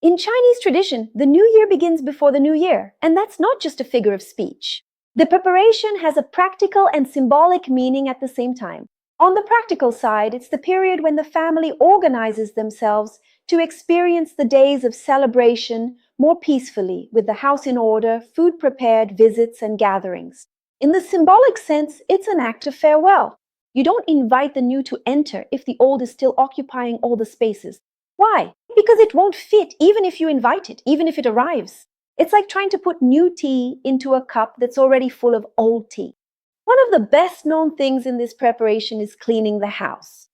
In Chinese tradition, the new year begins before the new year, and that's not just a figure of speech. The preparation has a practical and symbolic meaning at the same time. On the practical side, it's the period when the family organizes themselves to experience the days of celebration more peacefully, with the house in order, food prepared, visits, and gatherings. In the symbolic sense, it's an act of farewell. You don't invite the new to enter if the old is still occupying all the spaces. Why? Because it won't fit even if you invite it, even if it arrives. It's like trying to put new tea into a cup that's already full of old tea. One of the best known things in this preparation is cleaning the house.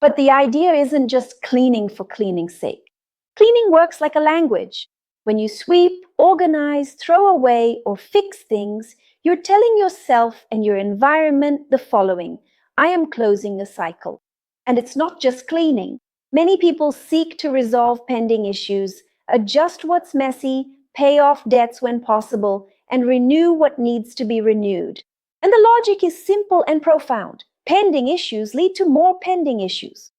But the idea isn't just cleaning for cleaning's sake. Cleaning works like a language. When you sweep, organize, throw away, or fix things, you're telling yourself and your environment the following: I am closing a cycle. And it's not just cleaning. Many people seek to resolve pending issues, adjust what's messy, pay off debts when possible, and renew what needs to be renewed. And the logic is simple and profound. Pending issues lead to more pending issues.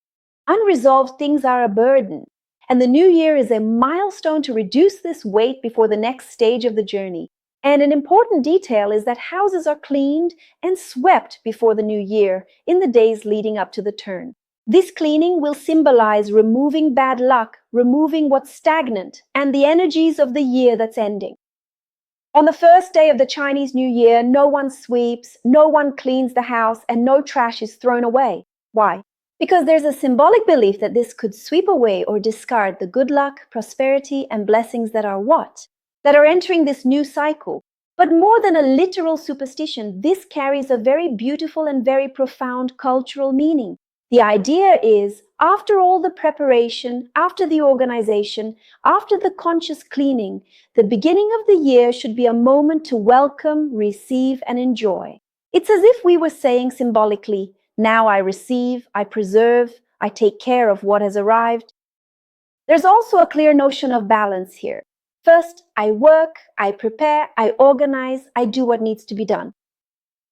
Unresolved things are a burden, and the new year is a milestone to reduce this weight before the next stage of the journey. And an important detail is that houses are cleaned and swept before the new year in the days leading up to the turn. This cleaning will symbolize removing bad luck, removing what's stagnant, and the energies of the year that's ending. On the first day of the Chinese New Year, no one sweeps, no one cleans the house, and no trash is thrown away. Why? Because there's a symbolic belief that this could sweep away or discard the good luck, prosperity, and blessings that are what? That are entering this new cycle. But more than a literal superstition, this carries a very beautiful and very profound cultural meaning. The idea is, after all the preparation, after the organization, after the conscious cleaning, the beginning of the year should be a moment to welcome, receive, and enjoy. It's as if we were saying symbolically, now I receive, I preserve, I take care of what has arrived. There's also a clear notion of balance here. First, I work, I prepare, I organize, I do what needs to be done.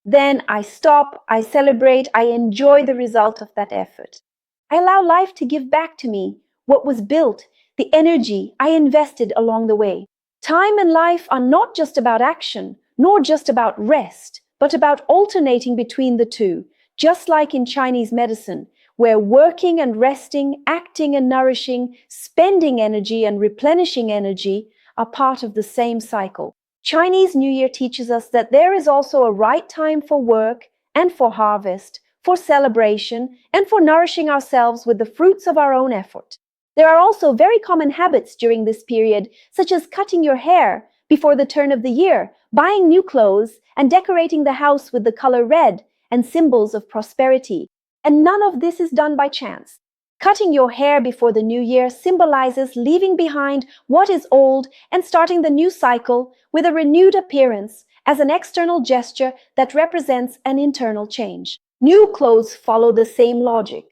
Then I stop, I celebrate, I enjoy the result of that effort. I allow life to give back to me what was built, the energy I invested along the way. Time and life are not just about action, nor just about rest, but about alternating between the two, just like in Chinese medicine, where working and resting, acting and nourishing, spending energy and replenishing energy are part of the same cycle. Chinese New Year teaches us that there is also a right time for work and for harvest, for celebration, and for nourishing ourselves with the fruits of our own effort. There are also very common habits during this period, such as cutting your hair before the turn of the year, buying new clothes, and decorating the house with the color red and symbols of prosperity. And none of this is done by chance. Cutting your hair before the new year symbolizes leaving behind what is old and starting the new cycle with a renewed appearance as an external gesture that represents an internal change. New clothes follow the same logic.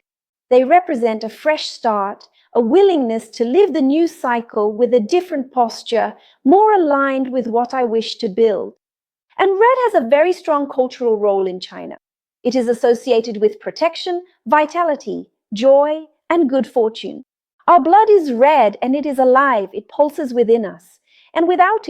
They represent a fresh start, a willingness to live the new cycle with a different posture, more aligned with what I wish to build. And red has a very strong cultural role in China. It is associated with protection, vitality, joy, and good fortune. Our blood is red and it is alive, it pulses within us. And without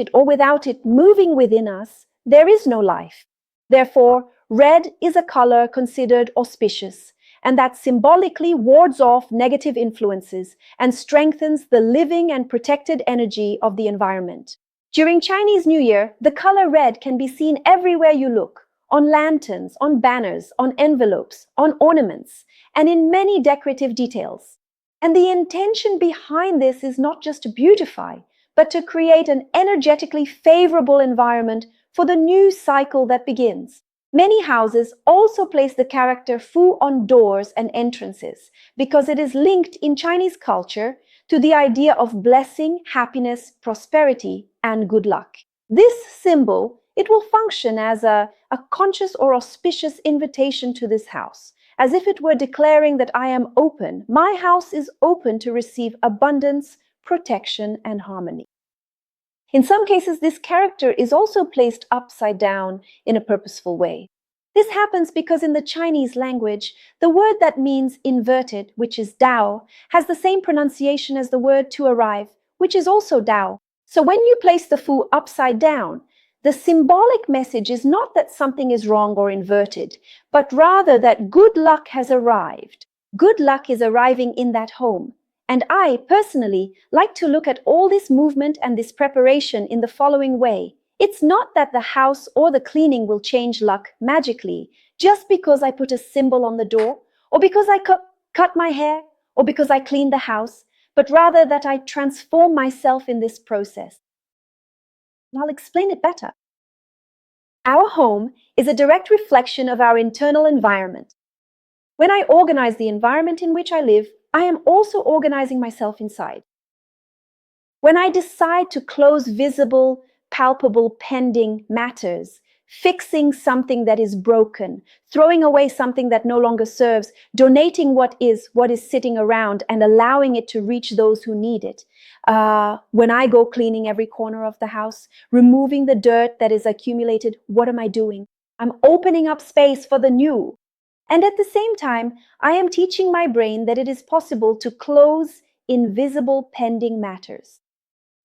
it moving within us, there is no life. Therefore, red is a color considered auspicious, and that symbolically wards off negative influences and strengthens the living and protected energy of the environment. During Chinese New Year, the color red can be seen everywhere you look, on lanterns, on banners, on envelopes, on ornaments, and in many decorative details. And the intention behind this is not just to beautify, but to create an energetically favorable environment for the new cycle that begins. Many houses also place the character Fu on doors and entrances because it is linked in Chinese culture to the idea of blessing, happiness, prosperity, and good luck. This symbol, it will function as a conscious or auspicious invitation to this house, as if it were declaring that I am open. My house is open to receive abundance, protection, and harmony. In some cases, this character is also placed upside down in a purposeful way. This happens because in the Chinese language, the word that means inverted, which is Dao, has the same pronunciation as the word to arrive, which is also Dao. So when you place the fu upside down, the symbolic message is not that something is wrong or inverted, but rather that good luck has arrived. Good luck is arriving in that home. And I, personally, like to look at all this movement and this preparation in the following way. It's not that the house or the cleaning will change luck magically just because I put a symbol on the door, or because I cut my hair, or because I clean the house, but rather that I transform myself in this process. I'll explain it better. Our home is a direct reflection of our internal environment. When I organize the environment in which I live, I am also organizing myself inside. When I decide to close visible, palpable, pending matters, fixing something that is broken, throwing away something that no longer serves, donating what is sitting around and allowing it to reach those who need it. When I go cleaning every corner of the house, removing the dirt that is accumulated, what am I doing? I'm opening up space for the new. And at the same time, I am teaching my brain that it is possible to close invisible pending matters.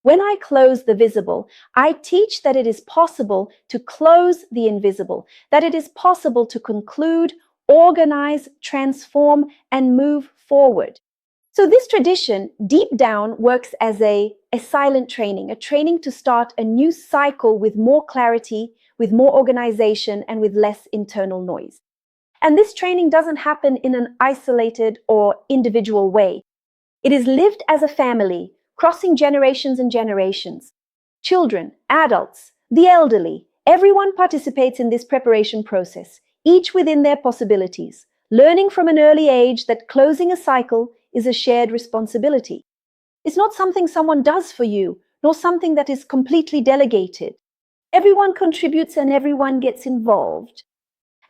When I close the visible, I teach that it is possible to close the invisible, that it is possible to conclude, organize, transform, and move forward. So this tradition, deep down, works as a silent training, a training to start a new cycle with more clarity, with more organization, and with less internal noise. And this training doesn't happen in an isolated or individual way. It is lived as a family, crossing generations and generations. Children, adults, the elderly, everyone participates in this preparation process, each within their possibilities, learning from an early age that closing a cycle is a shared responsibility. It's not something someone does for you, nor something that is completely delegated. Everyone contributes and everyone gets involved.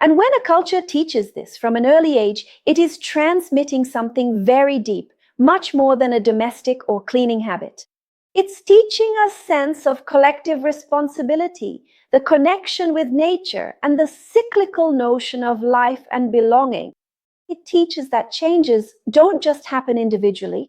And when a culture teaches this from an early age, it is transmitting something very deep, much more than a domestic or cleaning habit. It's teaching a sense of collective responsibility, the connection with nature, and the cyclical notion of life and belonging. It teaches that changes don't just happen individually.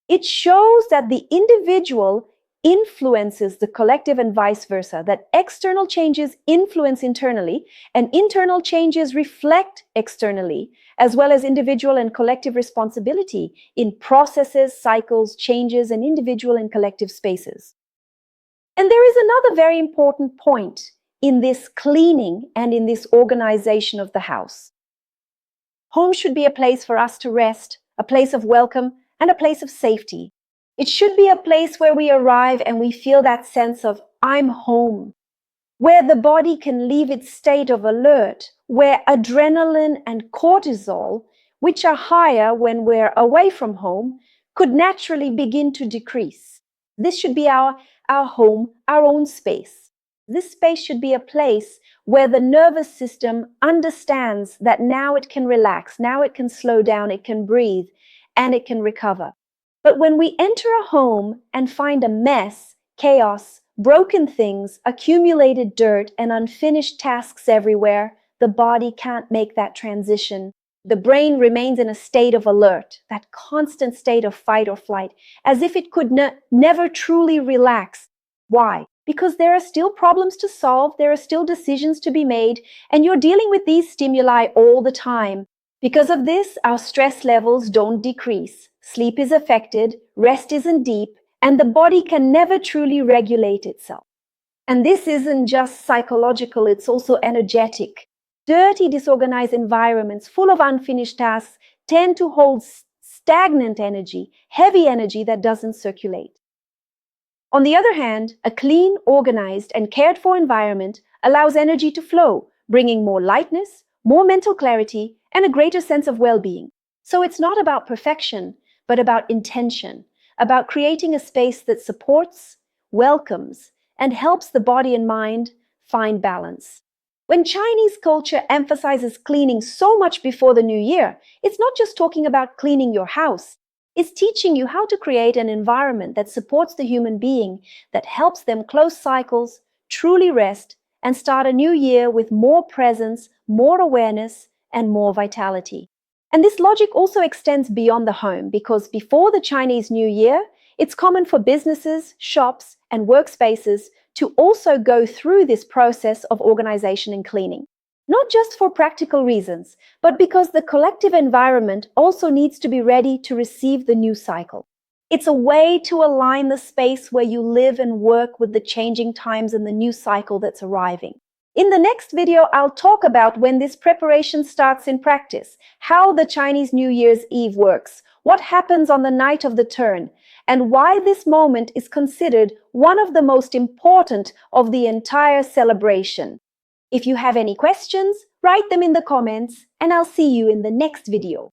It shows that the individual influences the collective and vice versa, that external changes influence internally and internal changes reflect externally, as well as individual and collective responsibility in processes, cycles, changes, and individual and collective spaces. And there is another very important point in this cleaning and in this organization of the house. Home should be a place for us to rest, a place of welcome, and a place of safety. It should be a place where we arrive and we feel that sense of, I'm home, where the body can leave its state of alert, where adrenaline and cortisol, which are higher when we're away from home, could naturally begin to decrease. This should be our home, our own space. This space should be a place where the nervous system understands that now it can relax, now it can slow down, it can breathe, and it can recover. But when we enter a home and find a mess, chaos, broken things, accumulated dirt, and unfinished tasks everywhere, the body can't make that transition. The brain remains in a state of alert, that constant state of fight or flight, as if it could never truly relax. Why? Because there are still problems to solve, there are still decisions to be made, and you're dealing with these stimuli all the time. Because of this, our stress levels don't decrease. Sleep is affected, rest isn't deep, and the body can never truly regulate itself. And this isn't just psychological, it's also energetic. Dirty, disorganized environments full of unfinished tasks tend to hold stagnant energy, heavy energy that doesn't circulate. On the other hand, a clean, organized, and cared for environment allows energy to flow, bringing more lightness, more mental clarity, and a greater sense of well-being. So it's not about perfection, but about intention, about creating a space that supports, welcomes, and helps the body and mind find balance. When Chinese culture emphasizes cleaning so much before the new year, it's not just talking about cleaning your house. It's teaching you how to create an environment that supports the human being, that helps them close cycles, truly rest, and start a new year with more presence, more awareness, and more vitality. And this logic also extends beyond the home, because before the Chinese New Year, it's common for businesses, shops, and workspaces to also go through this process of organization and cleaning. Not just for practical reasons, but because the collective environment also needs to be ready to receive the new cycle. It's a way to align the space where you live and work with the changing times and the new cycle that's arriving. In the next video, I'll talk about when this preparation starts in practice, how the Chinese New Year's Eve works, what happens on the night of the turn, and why this moment is considered one of the most important of the entire celebration. If you have any questions, write them in the comments, and I'll see you in the next video.